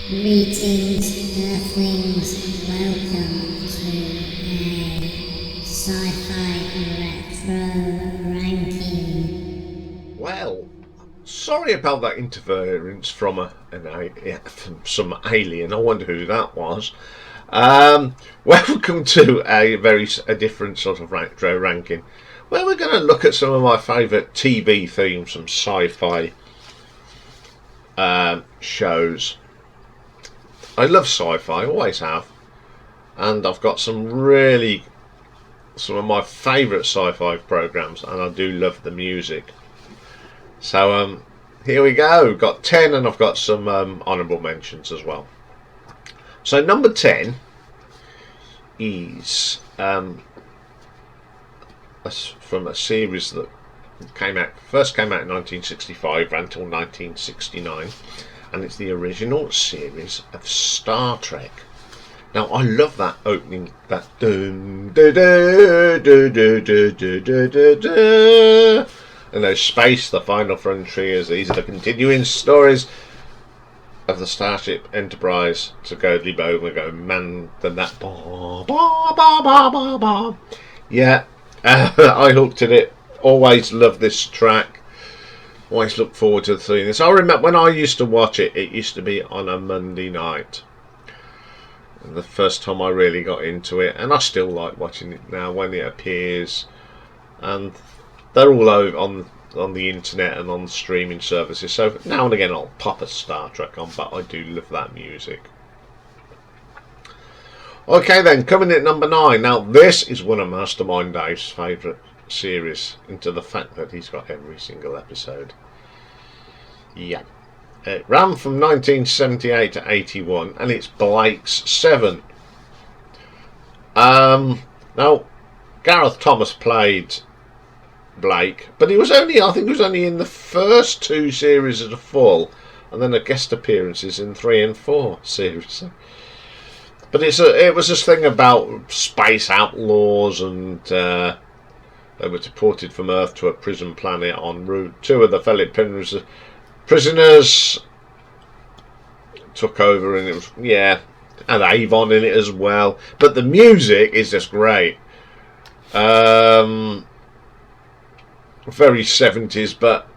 Greetings, Earthlings. Welcome to a Sci-Fi Retro Ranking. Well, sorry about that interference from from some alien. I wonder who that was. Welcome to a different sort of retro ranking, where we're going to look at some of my favourite TV themes from sci-fi shows. I love sci-fi, always have, and I've got some of my favourite sci-fi programs, and I do love the music. So here we go. Got 10, and I've got some honourable mentions as well. So number 10 is from a series that first came out in 1965, ran until 1969, and it's the original series of Star Trek. Now I love that opening, that dun dun dun dun dun dun dun dun dun. And there's space, the final frontiers. These are the continuing stories of the Starship Enterprise to go and go man than that. Bah, bah, bah, bah, bah, bah. Yeah, I hooked at it. Always loved this track. Always look forward to seeing this. I remember when I used to watch it, it used to be on a Monday night. The first time I really got into it, and I still like watching it now when it appears. And they're all over on the internet and on streaming services, so now and again I'll pop a Star Trek on, but I do love that music. Okay then, coming in at number 9. Now this is one of Mastermind Dave's favourite series, into the fact that he's got every single episode. Yeah. It ran from 1978 to 81, and it's Blake's 7. Now Gareth Thomas played Blake, but I think he was only in the first 2 series as a full, and then a guest appearances in 3 and 4 series. But it was this thing about space outlaws, and they were deported from Earth to a prison planet en route. 2 of the fellow prisoners took over, and it was and Avon in it as well. But the music is just great. Very 70s, but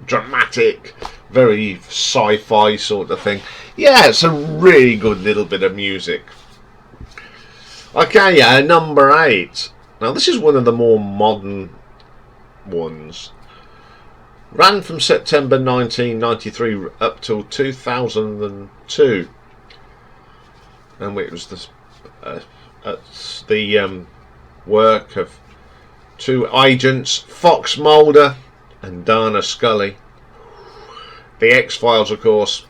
dramatic, very sci-fi sort of thing. Yeah, it's a really good little bit of music. Okay, yeah, number 8. Now this is one of the more modern ones. Ran from September 1993 up till 2002, and it was the work of 2 agents, Fox Mulder and Dana Scully. The X-Files, of course.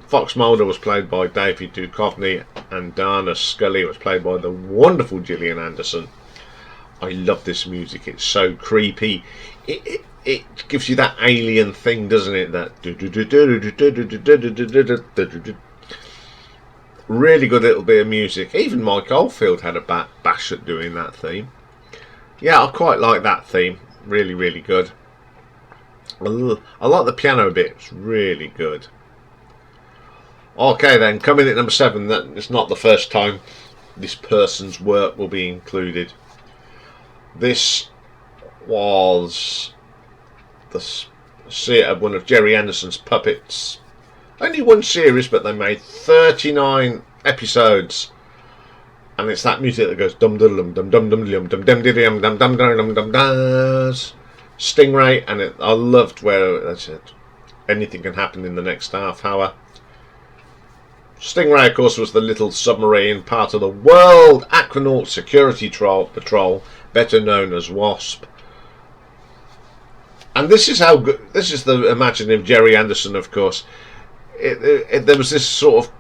Fox Mulder was played by David Duchovny, and Dana Scully was played by the wonderful Gillian Anderson. I love this music. It's so creepy. It gives you that alien thing, doesn't it? That really good little bit of music. Even Mike Oldfield had a bash at doing that theme. Yeah, I quite like that theme. Really, really good. I like the piano bit. It's really good. Okay then, coming in at number 7. That it's not the first time this person's work will be included. This was one of Jerry Anderson's puppets. Only 1 series, but they made 39 episodes. And it's that music that goes dum dum dum dum dum dum dum dum dum dum dum dum dum dum dum. Stingray, and I loved where that's it. Anything can happen in the next half hour. Stingray, of course, was the little submarine part of the World Aquanaut Security Patrol, better known as WASP. And this is how good. This is the imaginative Jerry Anderson, of course. There was this sort of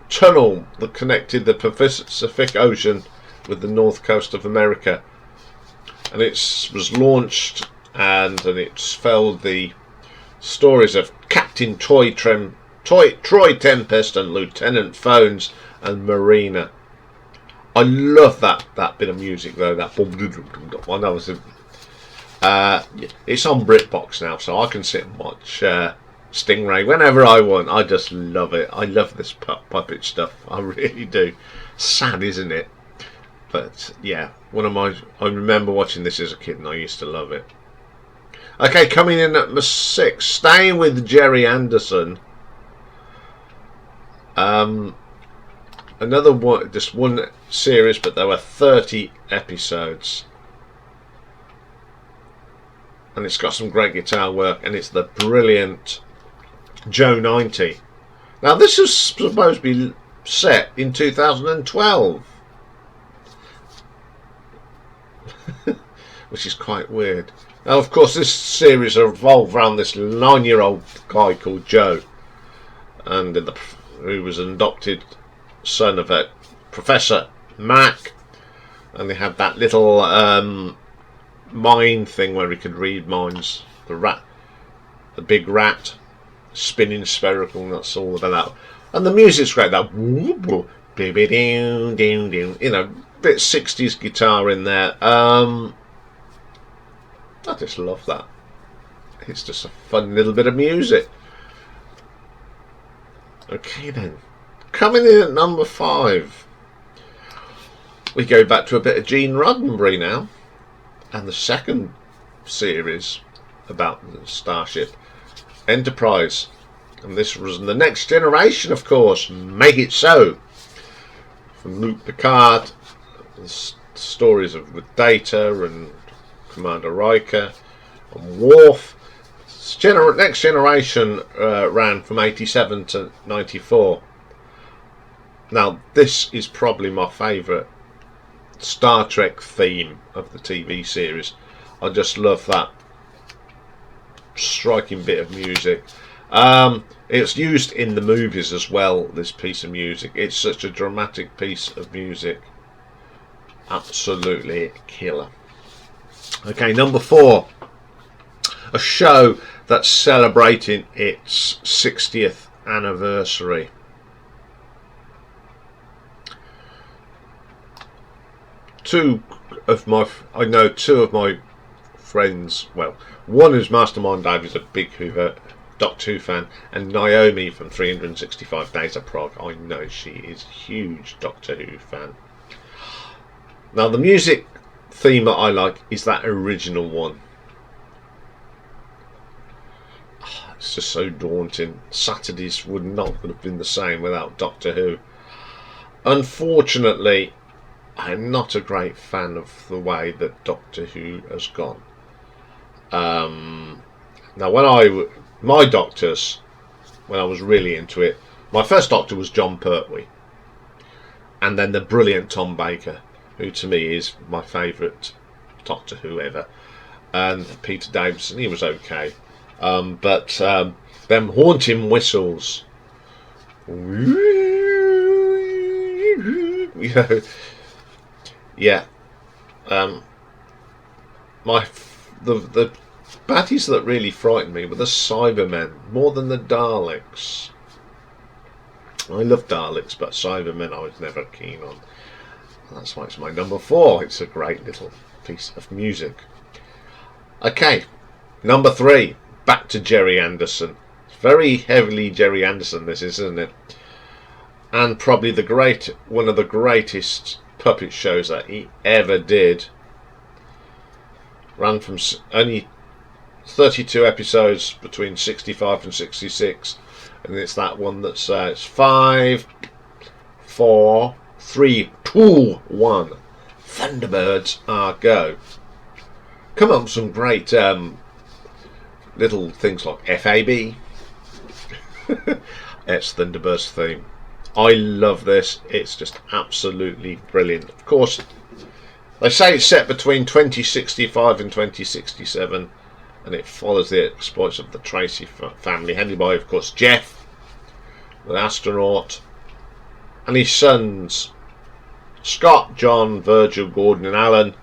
tunnel that connected the Pacific Ocean with the north coast of America, and it was launched, and it spelled the stories of Captain Troy Tempest and Lieutenant Phones and Marina. I love that bit of music though. That one. It's on BritBox now, so I can sit and watch Stingray whenever I want. I just love it. I love this puppet stuff. I really do. Sad, isn't it? But yeah, I remember watching this as a kid and I used to love it. Okay, coming in at number 6, staying with Gerry Anderson. Another one, just one series, but there were 30 episodes. And it's got some great guitar work, and it's the brilliant Joe 90. Now, this is supposed to be set in 2012. Which is quite weird. Now, of course, this series revolved around this 9-year-old guy called Joe, and who was an adopted son of a Professor Mac, and they had that little mind thing where he could read minds. The big rat, spinning spherical, and that's all about that. And the music's great. That you know, bit 60s guitar in there. I just love that. It's just a fun little bit of music. Okay then. Coming in at number 5. We go back to a bit of Gene Roddenberry now. And the second series about the Starship Enterprise. And this was the Next Generation, of course. Make It So. From Luke Picard. The stories with Data and Commander Riker and Worf. Next Generation ran from 87 to 94. Now, this is probably my favourite Star Trek theme of the TV series. I just love that striking bit of music. It's used in the movies as well, this piece of music. It's such a dramatic piece of music. Absolutely killer. Okay, number 4. A show that's celebrating its 60th anniversary. I know two of my friends, well, one who's Mastermind Dave is a big Doctor Who fan, and Naomi from 365 Days of Prague, I know she is a huge Doctor Who fan. Now, the music theme that I like is that original one. It's just so daunting. Saturdays would not have been the same without Doctor Who. Unfortunately, I'm not a great fan of the way that Doctor Who has gone. Now, my doctors, when I was really into it, my first doctor was John Pertwee, and then the brilliant Tom Baker, who to me is my favourite Doctor Who ever, and Peter Davison, he was okay, but them haunting whistles, you know, yeah, the baddies that really frightened me were the Cybermen more than the Daleks. I love Daleks, but Cybermen I was never keen on. That's why it's my number 4. It's a great little piece of music. Okay, number 3. Back to Gerry Anderson. It's very heavily Gerry Anderson, this is, isn't it? And probably one of the greatest puppet shows that he ever did. Ran from only 32 episodes between 65 and 66, and it's that one that's it's 5, 4, 3, 2, 1. Thunderbirds are go. Come up with some great little things like FAB. It's Thunderbirds theme. I love this. It's just absolutely brilliant. Of course, they say it's set between 2065 and 2067, and it follows the exploits of the Tracy family, headed by, of course, Jeff, the astronaut, and his sons, Scott, John, Virgil, Gordon, and Alan,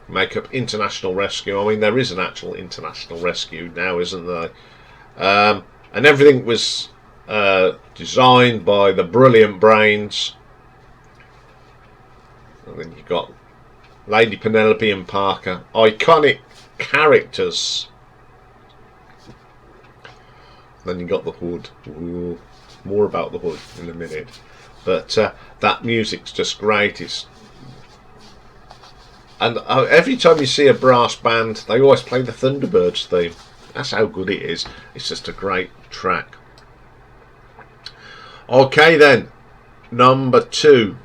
make up International Rescue. I mean, there is an actual International Rescue now, isn't there? And everything was designed by the brilliant brains. And then you've got Lady Penelope and Parker, iconic characters. Then you got the Horde. Ooh, more about the Horde in a minute. But that music's just great. And every time you see a brass band, they always play the Thunderbirds theme. That's how good it is. It's just a great track. Okay then, number 2.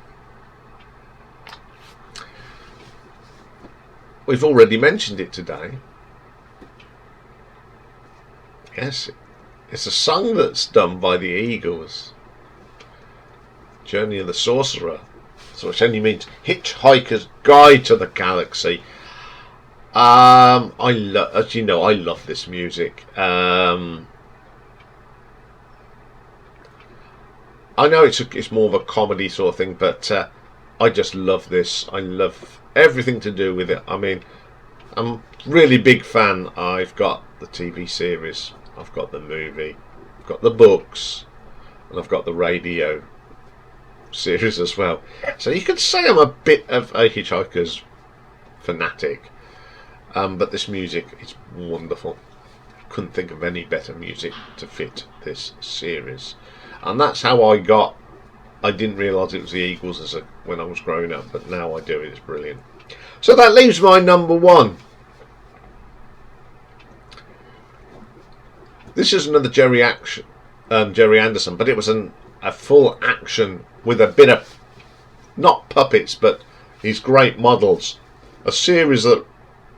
We've already mentioned it today. Yes, it's a song that's done by the Eagles. Journey of the Sorcerer. So which only means Hitchhiker's Guide to the Galaxy. As you know, I love this music. I know it's more of a comedy sort of thing, but I just love this. I love everything to do with it. I mean, I'm a really big fan. I've got the TV series, I've got the movie, I've got the books, and I've got the radio series as well. So you could say I'm a bit of a Hitchhiker's fanatic. But this music is wonderful. Couldn't think of any better music to fit this series. And that's how I didn't realise it was the Eagles when I was growing up, but now I do. It's brilliant. So that leaves my number 1. This is another Jerry Anderson, but it was a full action with a bit of, not puppets, but these great models. A series that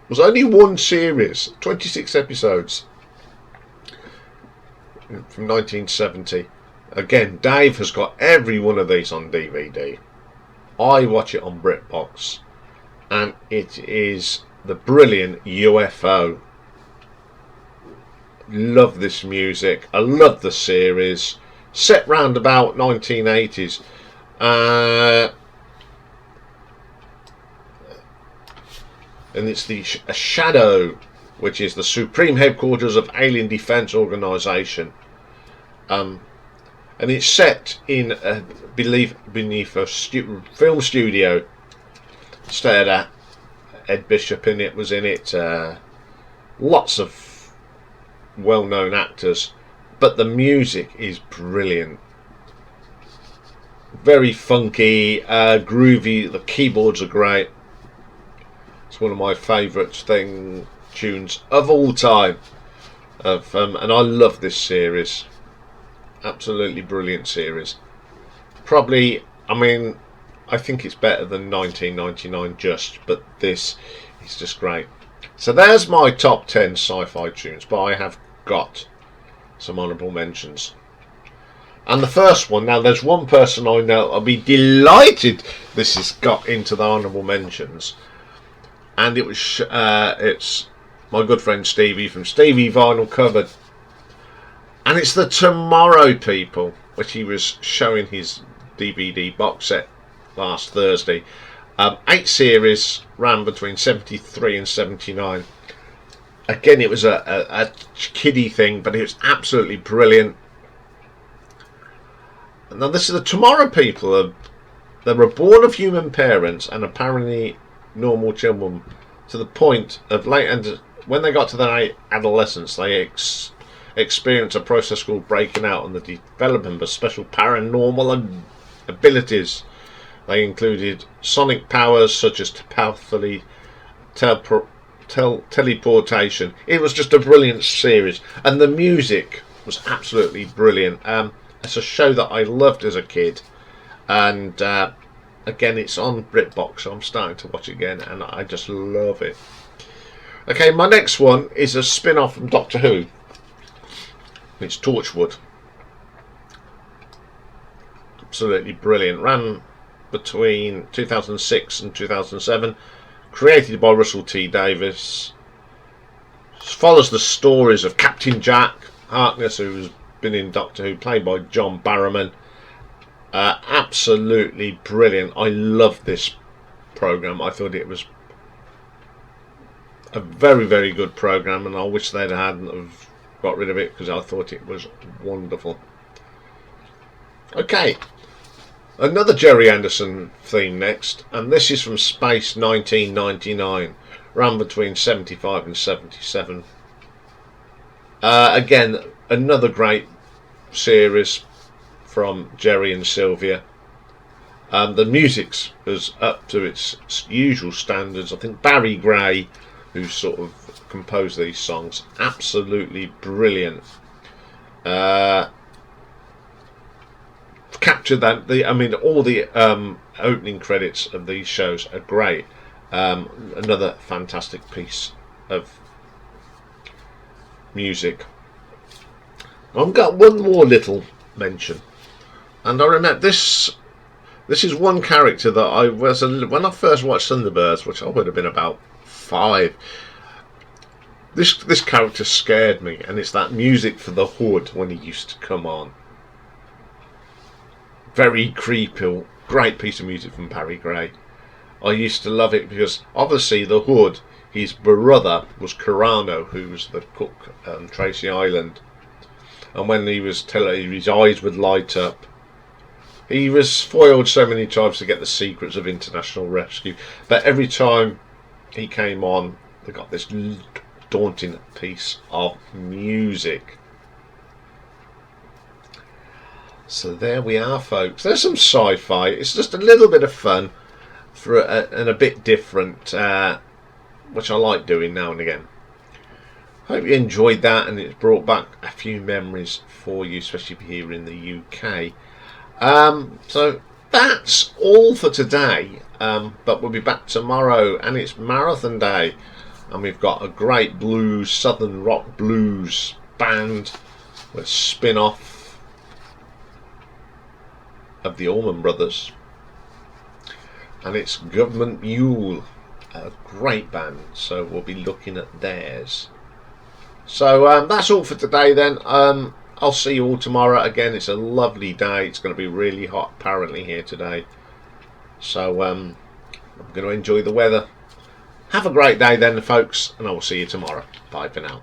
was only one series, 26 episodes, from 1970. Again, Dave has got every one of these on DVD. I watch it on BritBox, and it is the brilliant UFO. Love this music. I love the series. Set round about 1980s. And it's a Shadow, which is the supreme headquarters of Alien Defense Organization. And it's set in, beneath a film studio. Starred at Ed Bishop in it, was in it. Lots of well-known actors, but the music is brilliant. Very funky, groovy. The keyboards are great. It's one of my favourite tunes of all time. And I love this series. Absolutely brilliant series. Probably, I mean, I think it's better than 1999 but this is just great. So there's my top 10 sci-fi tunes, but I have got some honourable mentions. And the first one, now there's one person I know I'll be delighted this has got into the honourable mentions, and it's my good friend Stevie from Stevie Vinyl Cupboard, and it's the Tomorrow People, which he was showing his DVD box set last Thursday. 8 series, ran between 73 and 79. Again, it was a kiddie thing, but it was absolutely brilliant. Now this is the Tomorrow People. They were born of human parents and apparently normal children, to the point of when they got to their adolescence, they experienced a process called breaking out and the development of special paranormal abilities. They included sonic powers such as teleportation. It was just a brilliant series, and the music was absolutely brilliant. It's a show that I loved as a kid, and again, it's on BritBox, so I'm starting to watch it again, and I just love it. Okay, my next one is a spin-off from Doctor Who. It's Torchwood. Absolutely brilliant. Ran between 2006 and 2007. Created by Russell T Davies. Follows the stories of Captain Jack Harkness, who's been in Doctor Who, played by John Barrowman. Absolutely brilliant. I loved this programme. I thought it was a very, very good programme, and I wish they'd hadn't have got rid of it, because I thought it was wonderful. Okay, another Jerry Anderson theme next, and this is from Space 1999, ran between 75 and 77. Again, another great series from Jerry and Sylvia. The music's is up to its usual standards. I think Barry Gray, who sort of composed these songs, absolutely brilliant. Captured that. All the opening credits of these shows are great. Another fantastic piece of music. I've got one more little mention, and I remember this. This is one character that I was when I first watched Thunderbirds, which I would have been about 5. This character scared me, and it's that music for the Horde when he used to come on. Very creepy, great piece of music from Barry Gray. I used to love it because obviously the Horde, his brother was Carano, who was the cook on Tracy Island, and when he was telling his eyes would light up. He was foiled so many times to get the secrets of international rescue, but every time he came on, they got this daunting piece of music. So there we are, folks. There's some sci-fi. It's just a little bit of fun and a bit different, which I like doing now and again. Hope you enjoyed that, and it's brought back a few memories for you, especially here in the UK. So that's all for today, but we'll be back tomorrow, and it's Marathon Day, and we've got a great blues, southern rock blues band with spin-off of the Allman Brothers, and it's Government Mule, a great band, so we'll be looking at theirs. So that's all for today then. I'll see you all tomorrow. Again, it's a lovely day. It's going to be really hot apparently here today. So I'm going to enjoy the weather. Have a great day then, folks, and I will see you tomorrow. Bye for now.